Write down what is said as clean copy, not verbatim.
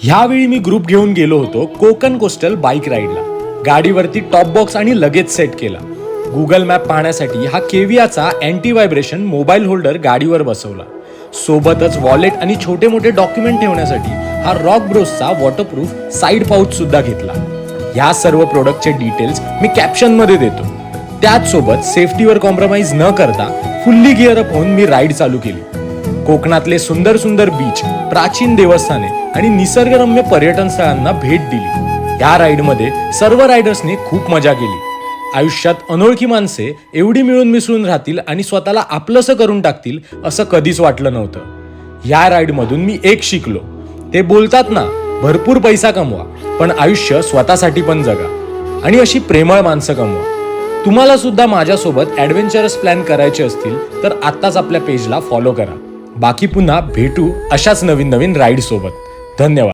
ह्यावेळी मी ग्रुप घेऊन गेलो होतो कोकण कोस्टल बाईक राईडला. गाडीवरती टॉप बॉक्स आणि लगेच सेट केला. गुगल मॅप पाहण्यासाठी हा केवियाचा अँटी व्हायब्रेशन मोबाईल होल्डर गाडीवर बसवला. सोबतच वॉलेट आणि छोटे मोठे डॉक्युमेंट ठेवण्यासाठी हा रॉक ब्रोसचा वॉटरप्रूफ साईड पाऊच सुद्धा घेतला. या सर्व प्रोडक्टचे डिटेल्स मी कॅप्शन मध्ये देतो. त्याच सोबत सेफ्टीवर कॉम्प्रोमाइज न करता फुल्ली गिअर अप होऊन मी राईड चालू केली. कोकणातले सुंदर सुंदर बीच, प्राचीन देवस्थाने आणि निसर्गरम्य पर्यटन स्थळांना भेट दिली. या राईडमध्ये सर्व रायडर्सने खूप मजा केली. आयुष्यात अनोळखी माणसे एवढी मिळून मिसळून राहतील आणि स्वतःला आपलंसं करून टाकतील असं कधीच वाटलं नव्हतं. या राईडमधून मी एक शिकलो. ते बोलतात ना, भरपूर पैसा कमवा पण आयुष्य स्वतःसाठी पण जगा आणि अशी प्रेमळ माणसं कमवा. तुम्हाला सुद्धा माझ्यासोबत ॲडव्हेंचरस प्लॅन करायचे असतील तर आत्ताच आपल्या पेजला फॉलो करा. बाकी पुन्हा भेटू अशाच नवीन नवीन राईड सोबत. धन्यवाद.